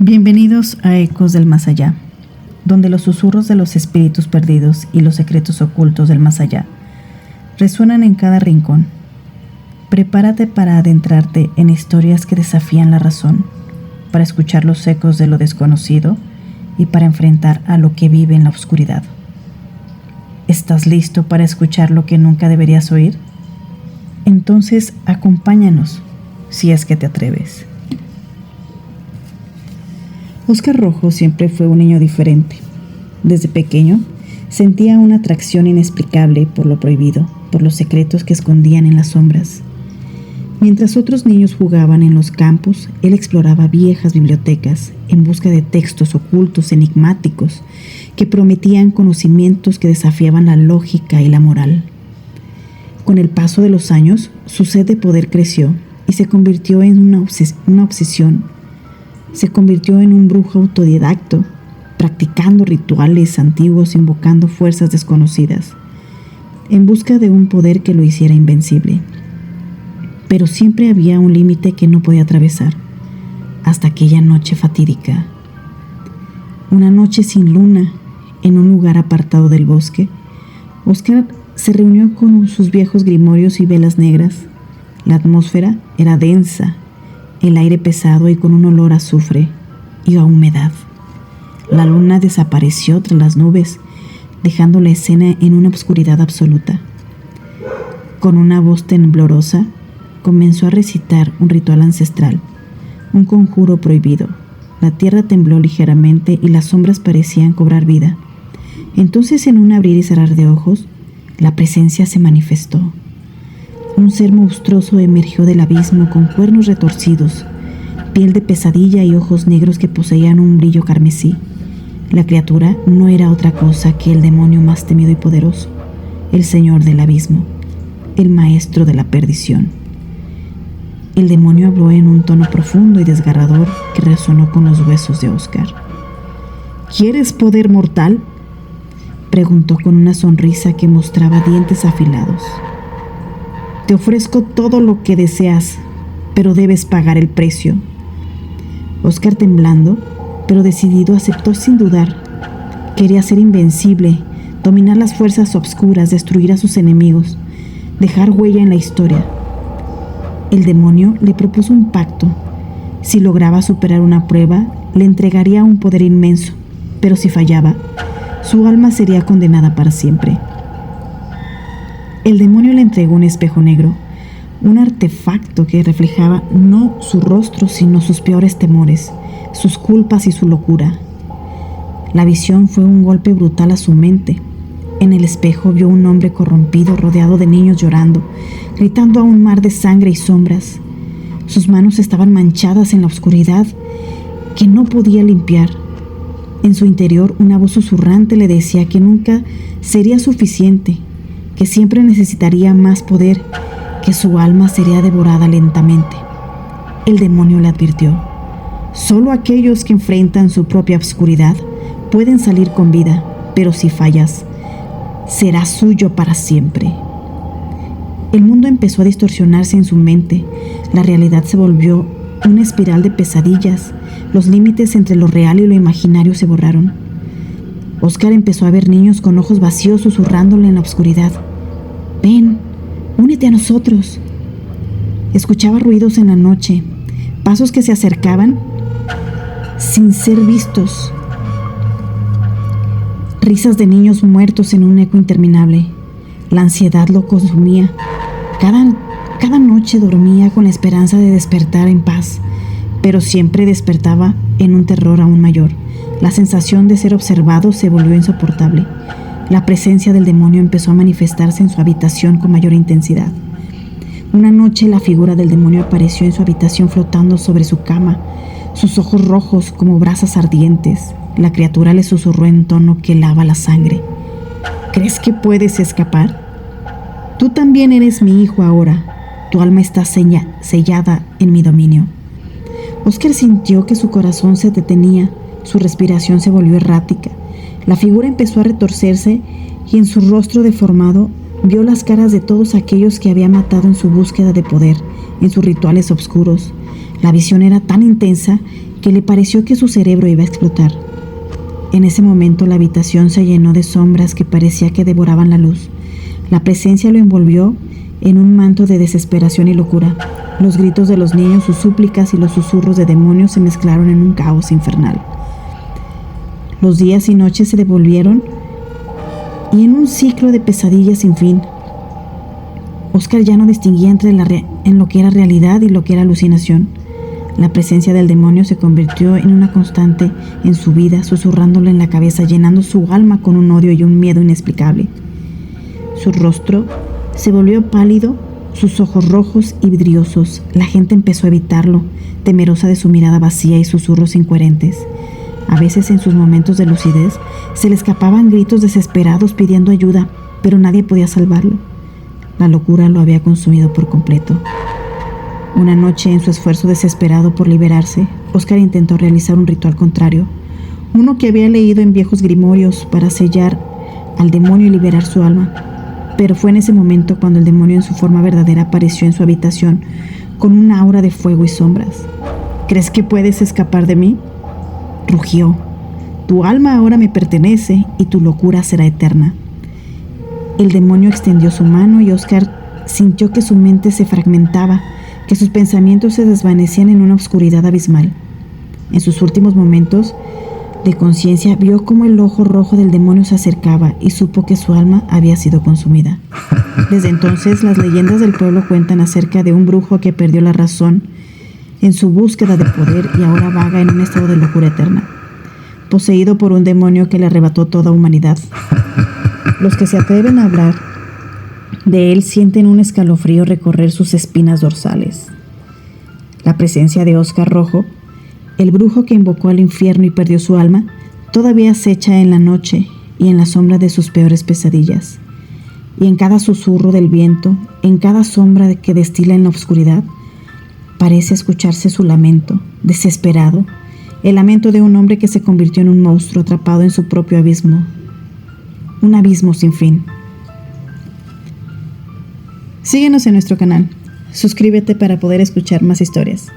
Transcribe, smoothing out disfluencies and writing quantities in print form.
Bienvenidos a Ecos del Más Allá, donde los susurros de los espíritus perdidos y los secretos ocultos del más allá resuenan en cada rincón. Prepárate para adentrarte en historias que desafían la razón, para escuchar los ecos de lo desconocido y para enfrentar a lo que vive en la oscuridad. ¿Estás listo para escuchar lo que nunca deberías oír? Entonces acompáñanos, si es que te atreves. Óscar Rojo siempre fue un niño diferente. Desde pequeño sentía una atracción inexplicable por lo prohibido, por los secretos que escondían en las sombras. Mientras otros niños jugaban en los campos, él exploraba viejas bibliotecas en busca de textos ocultos, enigmáticos, que prometían conocimientos que desafiaban la lógica y la moral. Con el paso de los años, su sed de poder creció y se convirtió en una obsesión. Se convirtió en un brujo autodidacto, practicando rituales antiguos, invocando fuerzas desconocidas, en busca de un poder que lo hiciera invencible. Pero siempre había un límite que no podía atravesar, hasta aquella noche fatídica. Una noche sin luna, en un lugar apartado del bosque, Óscar se reunió con sus viejos grimorios y velas negras. La atmósfera era densa, el aire pesado y con un olor a azufre y a humedad. La luna desapareció tras las nubes, dejando la escena en una oscuridad absoluta. Con una voz temblorosa, comenzó a recitar un ritual ancestral, un conjuro prohibido. La tierra tembló ligeramente y las sombras parecían cobrar vida. Entonces, en un abrir y cerrar de ojos, la presencia se manifestó. Un ser monstruoso emergió del abismo con cuernos retorcidos, piel de pesadilla y ojos negros que poseían un brillo carmesí. La criatura no era otra cosa que el demonio más temido y poderoso, el señor del abismo, el maestro de la perdición. El demonio habló en un tono profundo y desgarrador que resonó con los huesos de Óscar. ¿Quieres poder mortal?, preguntó con una sonrisa que mostraba dientes afilados. Te ofrezco todo lo que deseas, pero debes pagar el precio. Óscar, temblando, pero decidido, aceptó sin dudar. Quería ser invencible, dominar las fuerzas obscuras, destruir a sus enemigos, dejar huella en la historia. El demonio le propuso un pacto. Si lograba superar una prueba, le entregaría un poder inmenso, pero si fallaba, su alma sería condenada para siempre. El demonio le entregó un espejo negro, un artefacto que reflejaba no su rostro, sino sus peores temores, sus culpas y su locura. La visión fue un golpe brutal a su mente. En el espejo vio un hombre corrompido rodeado de niños llorando, gritando a un mar de sangre y sombras. Sus manos estaban manchadas en la oscuridad que no podía limpiar. En su interior, una voz susurrante le decía que nunca sería suficiente, que siempre necesitaría más poder, que su alma sería devorada lentamente. El demonio le advirtió: solo aquellos que enfrentan su propia oscuridad pueden salir con vida, pero si fallas, será suyo para siempre. El mundo empezó a distorsionarse en su mente. La realidad se volvió una espiral de pesadillas. Los límites entre lo real y lo imaginario se borraron. Óscar empezó a ver niños con ojos vacíos susurrándole en la oscuridad: ven, únete a nosotros. Escuchaba ruidos en la noche, pasos que se acercaban sin ser vistos, risas de niños muertos en un eco interminable. La ansiedad lo consumía. Cada noche dormía con la esperanza de despertar en paz, pero siempre despertaba en un terror aún mayor. La sensación de ser observado se volvió insoportable. La presencia del demonio empezó a manifestarse en su habitación con mayor intensidad. Una noche la figura del demonio apareció en su habitación flotando sobre su cama, sus ojos rojos como brasas ardientes. La criatura le susurró en tono que lava la sangre: ¿crees que puedes escapar? Tú también eres mi hijo ahora. Tu alma está sellada en mi dominio. Óscar sintió que su corazón se detenía, su respiración se volvió errática. La figura empezó a retorcerse y en su rostro deformado vio las caras de todos aquellos que había matado en su búsqueda de poder, en sus rituales oscuros. La visión era tan intensa que le pareció que su cerebro iba a explotar. En ese momento la habitación se llenó de sombras que parecía que devoraban la luz. La presencia lo envolvió en un manto de desesperación y locura. Los gritos de los niños, sus súplicas y los susurros de demonios se mezclaron en un caos infernal. Los días y noches se devolvieron y en un ciclo de pesadillas sin fin. Oscar ya no distinguía entre en lo que era realidad y lo que era alucinación. La presencia del demonio se convirtió en una constante en su vida, susurrándole en la cabeza, llenando su alma con un odio y un miedo inexplicable. Su rostro se volvió pálido, sus ojos rojos y vidriosos. La gente empezó a evitarlo, temerosa de su mirada vacía y susurros incoherentes. A veces en sus momentos de lucidez se le escapaban gritos desesperados pidiendo ayuda, pero nadie podía salvarlo. La locura lo había consumido por completo. Una noche, en su esfuerzo desesperado por liberarse, Oscar intentó realizar un ritual contrario, uno que había leído en viejos grimorios para sellar al demonio y liberar su alma. Pero fue en ese momento cuando el demonio en su forma verdadera apareció en su habitación con una aura de fuego y sombras. ¿Crees que puedes escapar de mí?, rugió. Tu alma ahora me pertenece y tu locura será eterna. El demonio extendió su mano y Oscar sintió que su mente se fragmentaba, que sus pensamientos se desvanecían en una oscuridad abismal. En sus últimos momentos de conciencia vio cómo el ojo rojo del demonio se acercaba y supo que su alma había sido consumida. Desde entonces, las leyendas del pueblo cuentan acerca de un brujo que perdió la razón en su búsqueda de poder y ahora vaga en un estado de locura eterna, poseído por un demonio que le arrebató toda humanidad. Los que se atreven a hablar de él sienten un escalofrío recorrer sus espinas dorsales. La presencia de Oscar Rojo, el brujo que invocó al infierno y perdió su alma, todavía acecha en la noche y en la sombra de sus peores pesadillas. Y en cada susurro del viento, en cada sombra que destila en la oscuridad, parece escucharse su lamento, desesperado, el lamento de un hombre que se convirtió en un monstruo atrapado en su propio abismo, un abismo sin fin. Síguenos en nuestro canal, suscríbete para poder escuchar más historias.